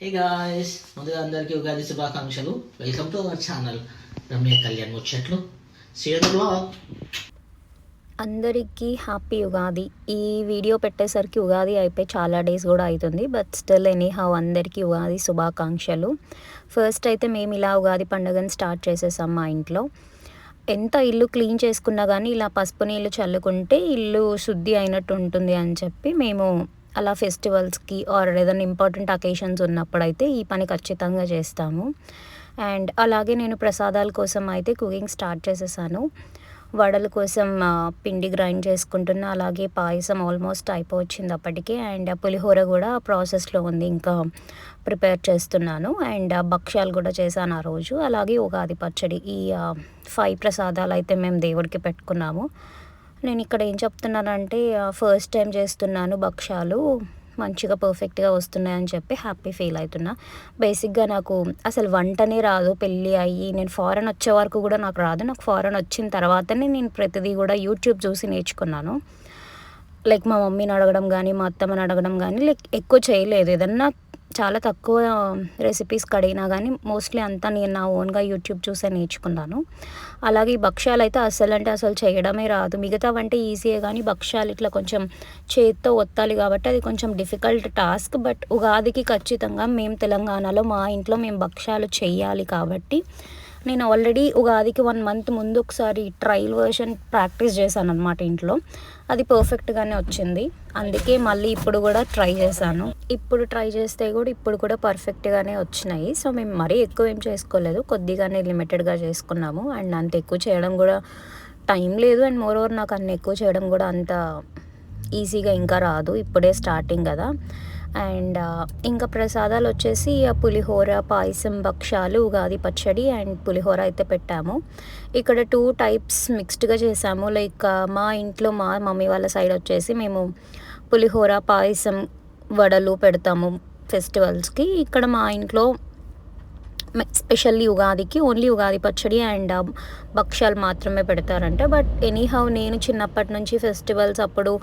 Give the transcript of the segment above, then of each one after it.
Hey guys, ముందుగా అందరికీ ఉగాది శుభాకాంక్షలు. Welcome to our channel Ramya Kalyan ముచ్చట్లు. See you blog. అందరికీ హ్యాపీ ఉగాది. ఈ వీడియో పెట్టేసరికి ఉగాది అయిపోయి చాలా డేస్ కూడా అవుతుంది. బట్ స్టిల్ ఎనీహౌ అందరికీ ఉగాది శుభాకాంక్షలు. ఫస్ట్ అయితే మేము ఇలా ఉగాది పండుగను స్టార్ట్ చేసేసాం మా ఇంట్లో. ఎంత ఇల్లు క్లీన్ చేసుకున్నా కానీ ఇలా పసుపు నీళ్ళు చల్లుకుంటే ఇల్లు శుద్ధి అయినట్టు ఉంటుంది అని చెప్పి మేము అలా ఫెస్టివల్స్కి ఆర్ ఏదైనా ఇంపార్టెంట్ అకేషన్స్ ఉన్నప్పుడైతే ఈ పని ఖచ్చితంగా చేస్తాము. అండ్ అలాగే నేను ప్రసాదాల కోసం అయితే కుకింగ్ స్టార్ట్ చేసేసాను. వడల కోసం పిండి గ్రైండ్ చేసుకుంటున్నా. అలాగే పాయసం ఆల్మోస్ట్ అయిపోవచ్చింది అప్పటికే. అండ్ పులిహోర కూడా ప్రాసెస్లో ఉంది, ఇంకా ప్రిపేర్ చేస్తున్నాను. అండ్ భక్ష్యాలు కూడా చేశాను ఆ రోజు. అలాగే ఉగాది పచ్చడి, ఈ 5 ప్రసాదాలు అయితే మేము దేవుడికి పెట్టుకున్నాము. నేను ఇక్కడ ఏం చెప్తున్నానంటే ఫస్ట్ టైం చేస్తున్నాను భక్ష్యాలు, మంచిగా పర్ఫెక్ట్గా వస్తున్నాయని చెప్పి హ్యాపీ ఫీల్ అవుతున్నా. బేసిక్గా నాకు అసలు వంటనే రాదు. పెళ్ళి అయ్యి నేను ఫారెన్ వచ్చే వరకు కూడా నాకు రాదు. నాకు ఫారెన్ వచ్చిన తర్వాతనే నేను ప్రతిదీ కూడా యూట్యూబ్ చూసి నేర్చుకున్నాను. లైక్ మా మమ్మీని అడగడం కానీ మా అత్తమ్మని అడగడం కానీ లైక్ ఎక్కువ చేయలేదు. ఏదన్నా చాలా తక్కువ రెసిపీస్ కడిగినా కానీ మోస్ట్లీ అంతా నేను నా ఓన్గా యూట్యూబ్ చూసే నేర్చుకున్నాను. అలాగే ఈ భక్ష్యాలు అయితే అసలు చేయడమే రాదు. మిగతావంటే ఈజీయే కానీ భక్ష్యాలు ఇట్లా కొంచెం చేత్తో ఒత్తాలి కాబట్టి అది కొంచెం డిఫికల్ట్ టాస్క్. బట్ ఉగాదికి ఖచ్చితంగా మేము తెలంగాణలో మా ఇంట్లో మేము భక్ష్యాలు చెయ్యాలి కాబట్టి నేను ఆల్రెడీ ఉగాదికి 1 మంత్ ముందు ఒకసారి ట్రయల్ వర్షన్ ప్రాక్టీస్ చేశాను అనమాట ఇంట్లో. అది పర్ఫెక్ట్గానే వచ్చింది. అందుకే మళ్ళీ ఇప్పుడు కూడా ట్రై చేశాను. ఇప్పుడు ట్రై చేస్తే కూడా ఇప్పుడు కూడా పర్ఫెక్ట్గానే వచ్చినాయి. సో మేము మరీ ఎక్కువ ఏం చేసుకోలేదు, కొద్దిగానే లిమిటెడ్గా చేసుకున్నాము. అండ్ అంత ఎక్కువ చేయడం కూడా టైం లేదు. అండ్ మోర్ ఓవర్ నాకు అన్ని ఎక్కువ చేయడం కూడా అంత ఈజీగా ఇంకా రాదు, ఇప్పుడే స్టార్టింగ్ కదా. అండ్ ఇంకా ప్రసాదాలు వచ్చేసి పులిహోర, పాయసం, భక్షాలు, ఉగాది పచ్చడి అండ్ పులిహోర అయితే పెట్టాము. ఇక్కడ 2 టైప్స్ మిక్స్డ్గా చేసాము. లైక్ మా ఇంట్లో మా మమ్మీ వాళ్ళ సైడ్ వచ్చేసి మేము పులిహోర, పాయసం, వడలు పెడతాము ఫెస్టివల్స్కి. ఇక్కడ మా ఇంట్లో స్పెషల్లీ ఉగాదికి ఓన్లీ ఉగాది పచ్చడి అండ్ భక్ష్యాలు మాత్రమే పెడతారంట. బట్ ఎనీహౌ నేను చిన్నప్పటి నుంచి ఫెస్టివల్స్ అప్పుడు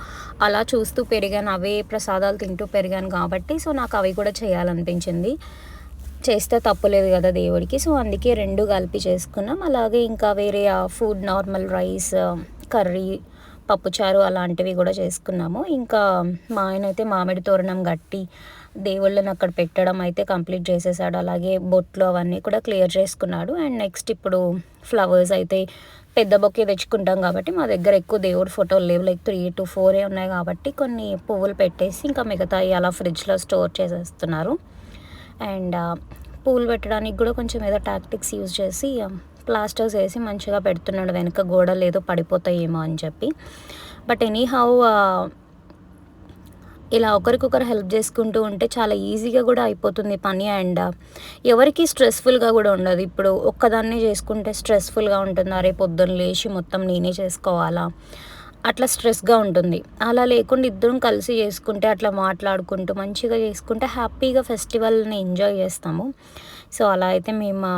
అలా చూస్తూ పెరిగాను, అవే ప్రసాదాలు తింటూ పెరిగాను కాబట్టి సో నాకు అవి కూడా చేయాలనిపించింది. చేస్తే తప్పులేదు కదా దేవుడికి. సో అందుకే 2 కలిపి చేసుకున్నాం. అలాగే ఇంకా వేరే ఫుడ్ నార్మల్ రైస్, కర్రీ, పప్పుచారు అలాంటివి కూడా చేసుకున్నాము. ఇంకా మా ఆయన అయితే మామిడి తోరణం కట్టి దేవుళ్ళని అక్కడ పెట్టడం అయితే కంప్లీట్ చేసేసాడు. అలాగే బొట్లు అవన్నీ కూడా క్లియర్ చేసుకున్నాడు. అండ్ నెక్స్ట్ ఇప్పుడు ఫ్లవర్స్ అయితే పెద్ద బొకే తెచ్చుకుంటాం కాబట్టి మా దగ్గర ఎక్కువ దేవుడి ఫోటోలు లేవు, లైక్ 3 to 4 ఉన్నాయి కాబట్టి కొన్ని పువ్వులు పెట్టేసి ఇంకా మిగతాయి అలా ఫ్రిడ్జ్లో స్టోర్ చేసేస్తున్నారు. అండ్ పూలు పెట్టడానికి కూడా కొంచెం ఏదో టాక్టిక్స్ యూజ్ చేసి ప్లాస్టర్స్ వేసి మంచిగా పెడుతున్నాడు. వెనక గోడలు ఏదో పడిపోతాయేమో అని చెప్పి. బట్ ఎనీహౌ ఇలా ఒకరికొకరు హెల్ప్ చేసుకుంటూ ఉంటే చాలా ఈజీగా కూడా అయిపోతుంది పని. అండ్ ఎవరికి స్ట్రెస్ఫుల్గా కూడా ఉండదు. ఇప్పుడు ఒక్కదాన్నే చేసుకుంటే స్ట్రెస్ఫుల్గా ఉంటుంది, అరే పొద్దున్న లేచి మొత్తం నేనే చేసుకోవాలా, అట్లా స్ట్రెస్గా ఉంటుంది. అలా లేకుండా ఇద్దరం కలిసి చేసుకుంటే అట్లా మాట్లాడుకుంటూ మంచిగా చేసుకుంటే హ్యాపీగా ఫెస్టివల్ని ఎంజాయ్ చేస్తాము. సో అలా అయితే మేము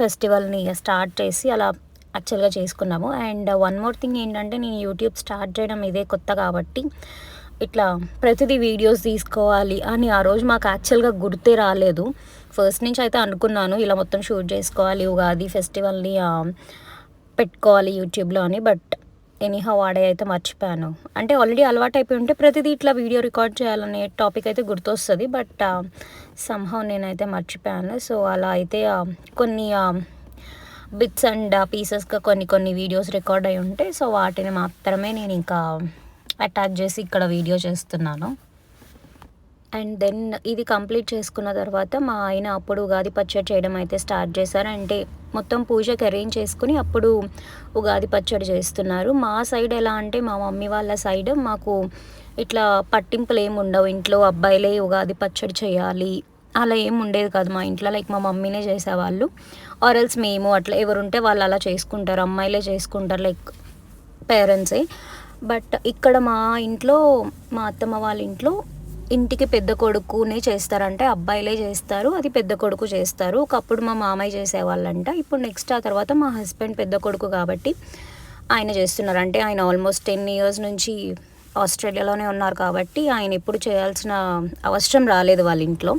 ఫెస్టివల్ని స్టార్ట్ చేసి అలా యాక్చువల్గా చేసుకున్నాము. అండ్ వన్ మోర్ థింగ్ ఏంటంటే నేను యూట్యూబ్ స్టార్ట్ చేయడం ఇదే కొత్త కాబట్టి ఇట్లా ప్రతిదీ వీడియోస్ తీసుకోవాలి అని ఆ రోజు మాకు యాక్చువల్గా గుర్తే రాలేదు. ఫస్ట్ నుంచి అయితే అనుకున్నాను ఇలా మొత్తం షూట్ చేసుకోవాలి, ఉగాది ఫెస్టివల్ని పెట్టుకోవాలి యూట్యూబ్లో అని. బట్ ఎనీహౌ వాడే అయితే మర్చిపోయాను. అంటే ఆల్రెడీ అలవాటు అయిపోయి ఉంటే ప్రతిదీ ఇట్లా వీడియో రికార్డ్ చేయాలనే టాపిక్ అయితే గుర్తొస్తుంది. బట్ సంహౌ నేనైతే మర్చిపోయాను. సో అలా అయితే కొన్ని బిట్స్ అండ్ పీసెస్గా కొన్ని వీడియోస్ రికార్డ్ అయి ఉంటాయి. సో వాటిని మాత్రమే నేను ఇంకా అటాచ్ చేసి ఇక్కడ వీడియో చేస్తున్నాను. అండ్ దెన్ ఇది కంప్లీట్ చేసుకున్న తర్వాత మా ఆయన అప్పుడు ఉగాది పచ్చడి చేయడం అయితే స్టార్ట్ చేశారు. అంటే మొత్తం పూజకి అరేంజ్ చేసుకుని అప్పుడు ఉగాది పచ్చడి చేస్తున్నారు. మా సైడ్ ఎలా అంటే మా మమ్మీ వాళ్ళ సైడ్ మాకు ఇట్లా పట్టింపులు ఏమి ఉండవు. ఇంట్లో అబ్బాయిలే ఉగాది పచ్చడి చేయాలి అలా ఏం ఉండేది కాదు మా ఇంట్లో. లైక్ మా మమ్మీనే చేసేవాళ్ళు, ఆర్ఎల్స్ మేము అట్లా ఎవరుంటే వాళ్ళు అలా చేసుకుంటారు, అమ్మాయిలే చేసుకుంటారు లైక్ పేరెంట్సే. బట్ ఇక్కడ మా ఇంట్లో మా అత్తమ్మ వాళ్ళ ఇంట్లో ఇంటికి పెద్ద కొడుకునే చేస్తారంటే అబ్బాయిలే చేస్తారు, అది పెద్ద కొడుకు చేస్తారు. ఒకప్పుడు మా మామయ్య చేసేవాళ్ళంట. ఇప్పుడు నెక్స్ట్ ఆ తర్వాత మా హస్బెండ్ పెద్ద కొడుకు కాబట్టి ఆయన చేస్తున్నారు. అంటే ఆయన ఆల్మోస్ట్ 10 years నుంచి ఆస్ట్రేలియాలోనే ఉన్నారు కాబట్టి ఆయన ఎప్పుడు చేయాల్సిన అవసరం రాలేదు వాళ్ళ ఇంట్లో.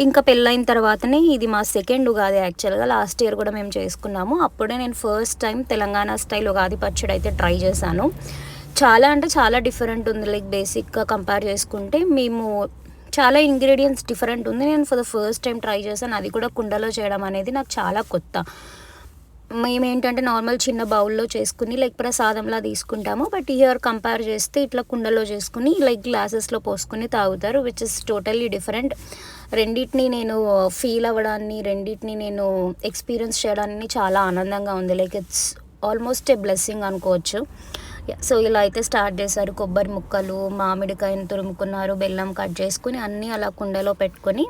ఇంకా పెళ్ళైన తర్వాతనే ఇది మా సెకండ్ ఉగాది యాక్చువల్గా. లాస్ట్ ఇయర్ కూడా మేము చేసుకున్నాము. అప్పుడే నేను first time Telangana style Ugadi పచ్చడి అయితే ట్రై చేశాను. చాలా అంటే చాలా డిఫరెంట్ ఉంది. లైక్ బేసిక్గా కంపేర్ చేసుకుంటే మేము చాలా ఇంగ్రీడియంట్స్ డిఫరెంట్ ఉంది. నేను for the first time try చేశాను. అది కూడా కుండలో చేయడం అనేది నాకు చాలా కొత్త. మేము ఏంటంటే నార్మల్ చిన్న బౌల్లో చేసుకుని లైక్ ప్రసాదంలా తీసుకుంటాము. బట్ ఇయర్ కంపేర్ చేస్తే ఇట్లా కుండలో చేసుకుని లైక్ గ్లాసెస్లో పోసుకుని తాగుతారు, విచ్ ఇస్ టోటల్లీ డిఫరెంట్. రెండింటిని నేను ఫీల్ అవ్వడాన్ని, రెండింటిని నేను ఎక్స్పీరియన్స్ చేయడాన్ని చాలా ఆనందంగా ఉంది. Like it's almost a blessing అనుకోవచ్చు. సో ఇలా అయితే స్టార్ట్ చేశారు. కొబ్బరి ముక్కలు, మామిడికాయను తురుముకున్నారు, బెల్లం కట్ చేసుకుని అన్నీ అలా కుండలో పెట్టుకొని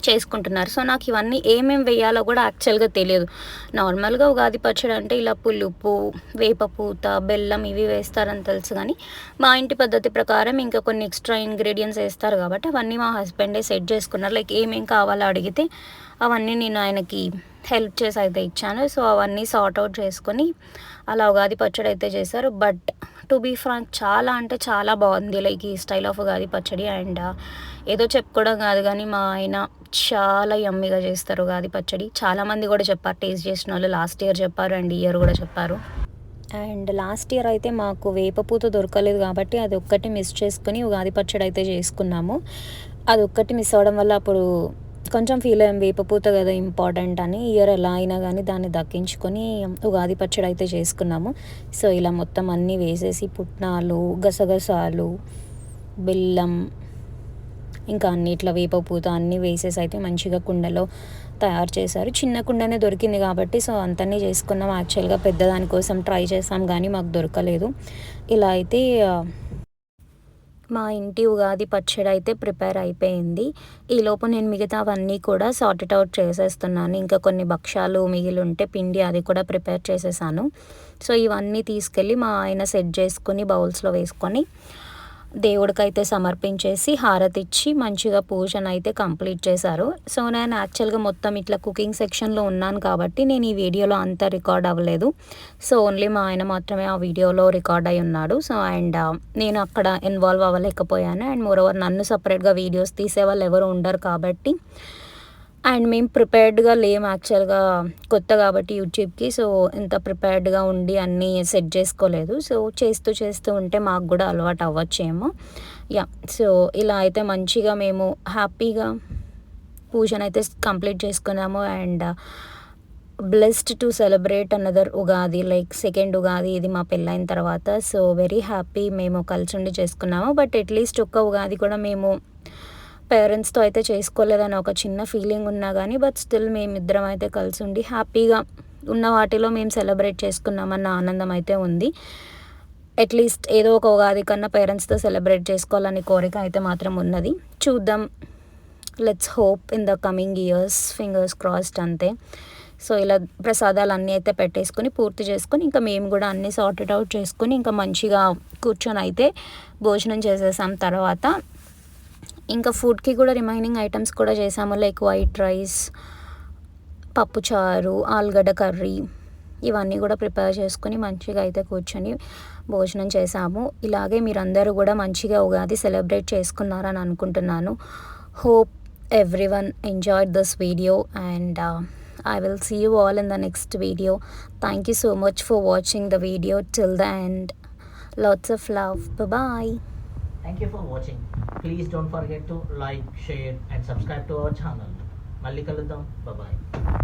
చేసుకుంటున్నారు. సో నాకు ఇవన్నీ ఏమేమి వేయాలో కూడా యాక్చువల్గా తెలియదు. నార్మల్గా ఉగాది పచ్చడి అంటే ఇలా పులుపు, వేపపూత, బెల్లం ఇవి వేస్తారని తెలుసు. కానీ మా ఇంటి పద్ధతి ప్రకారం ఇంకా కొన్ని ఎక్స్ట్రా ఇంగ్రీడియంట్స్ వేస్తారు కాబట్టి అవన్నీ మా హస్బెండే సెట్ చేసుకున్నారు. లైక్ ఏమేం కావాలో అడిగితే అవన్నీ నేను ఆయనకి హెల్ప్ చేసి అయితే ఇచ్చాను. సో అవన్నీ సార్ట్ అవుట్ చేసుకొని అలా ఉగాది పచ్చడి అయితే చేశారు. బట్ టు బీ ఫ్రాంక్ చాలా అంటే చాలా బాగుంది లైక్ ఈ స్టైల్ ఆఫ్ ఉగాది పచ్చడి. అండ్ ఏదో చెప్పుకోవడం కాదు కానీ మా ఆయన చాలా యమ్మీగా చేస్తారు ఉగాది పచ్చడి. చాలామంది కూడా చెప్పారు, టేస్ట్ చేసిన వాళ్ళు లాస్ట్ ఇయర్ చెప్పారు అండ్ ఇయర్ కూడా చెప్పారు. అండ్ లాస్ట్ ఇయర్ అయితే మాకు వేపపూత దొరకలేదు కాబట్టి అది ఒక్కటి మిస్ చేసుకుని ఉగాది పచ్చడి అయితే చేసుకున్నాము. అది ఒక్కటి మిస్ అవ్వడం వల్ల అప్పుడు కొంచెం ఫీల్ అయ్యాం, వేపపూత కదా ఇంపార్టెంట్ అని. ఇయర్ ఎలా అయినా కానీ దాన్ని దక్కించుకొని ఉగాది పచ్చడి అయితే చేసుకున్నాము. సో ఇలా మొత్తం అన్నీ వేసేసి పుట్నాలు, గసగసాలు, బెల్లం, ఇంకా అన్ని ఇట్లా వేపపూత అన్నీ వేసేసి అయితే మంచిగా కుండలో తయారు చేశారు. చిన్న కుండనే దొరికింది కాబట్టి సో అంతన్నీ చేసుకున్నాం. యాక్చువల్గా పెద్దదాని కోసం ట్రై చేసాం కానీ మాకు దొరకలేదు. ఇలా అయితే మా ఇంటి ఉగాది పచ్చడి అయితే ప్రిపేర్ అయిపోయింది. ఈలోపు నేను మిగతావన్నీ కూడా సార్టెడ్ అవుట్ చేసేస్తున్నాను. ఇంకా కొన్ని భక్షాలు మిగిలి ఉంటే పిండి అది కూడా ప్రిపేర్ చేసేసాను. సో ఇవన్నీ తీసుకెళ్ళి మా ఆయన సెట్ చేసుకొని బౌల్స్లో వేసుకొని దేవుడికైతే సమర్పించేసి హారతి ఇచ్చి మంచిగా పూజను అయితే కంప్లీట్ చేశారు. సో నేను యాక్చువల్గా మొత్తం ఇట్లా కుకింగ్ సెక్షన్లో ఉన్నాను కాబట్టి నేను ఈ వీడియోలో అంతా రికార్డ్ అవ్వలేదు. సో ఓన్లీ మా ఆయన మాత్రమే ఆ వీడియోలో రికార్డ్ అయి ఉన్నాడు. సో అండ్ నేను అక్కడ ఇన్వాల్వ్ అవ్వలేకపోయాను. అండ్ మోరోవర్ నన్ను సపరేట్గా వీడియోస్ తీసేవాళ్ళు ఎవరు ఉండరు కాబట్టి అండ్ మేము ప్రిపేర్డ్గా లేము యాక్చువల్గా, కొత్త కాబట్టి యూట్యూబ్కి. సో ఇంత ప్రిపేర్డ్గా ఉండి అన్నీ సెట్ చేసుకోలేదు. సో చేస్తూ ఉంటే మాకు కూడా అలవాటు అవ్వచ్చేమో. యా, సో ఇలా అయితే మంచిగా మేము హ్యాపీగా పూజను అయితే కంప్లీట్ చేసుకున్నాము. And blessed to celebrate another Ugadi, like second Ugadi ఇది మా పెళ్ళైన తర్వాత. సో వెరీ హ్యాపీ మేము కలిసి ఉండి చేసుకున్నాము. బట్ అట్లీస్ట్ ఒక్క ఉగాది కూడా మేము పేరెంట్స్తో అయితే చేసుకోలేదని ఒక చిన్న ఫీలింగ్ ఉన్నా కానీ బట్ స్టిల్ మేమిద్దరం అయితే కలిసి ఉండి హ్యాపీగా ఉన్న వాటిలో మేము సెలబ్రేట్ చేసుకున్నామన్న ఆనందం అయితే ఉంది. అట్లీస్ట్ ఏదో ఒక ఉగాది కన్నా పేరెంట్స్తో సెలబ్రేట్ చేసుకోవాలని కోరిక అయితే మాత్రం ఉన్నది. చూద్దాం, let's hope in the coming years, fingers crossed అంతే. సో ఇలా ప్రసాదాలు అన్నీ అయితే పెట్టేసుకొని పూర్తి చేసుకొని ఇంకా మేము కూడా అన్నీ సార్టెడ్ అవుట్ చేసుకొని ఇంకా మంచిగా కూర్చొని అయితే భోజనం చేసేసాం. తర్వాత ఇంకా ఫుడ్కి కూడా రిమైనింగ్ ఐటమ్స్ కూడా చేసాము. లైక్ వైట్ రైస్, పప్పుచారు, ఆలుగడ్డ కర్రీ ఇవన్నీ కూడా ప్రిపేర్ చేసుకొని మంచిగా అయితే కూర్చొని భోజనం చేసాము. ఇలాగే మీరందరూ కూడా మంచిగా ఉగాది సెలబ్రేట్ చేసుకున్నారని అనుకుంటున్నాను. Hope everyone enjoyed this video and I will see you all in the next video. Thank you so much for watching the video till the end. Lots of love. Bye bye. Thank you for watching. Please don't forget to like, share and subscribe to our channel. మళ్ళీ కలుద్దాం. Bye bye.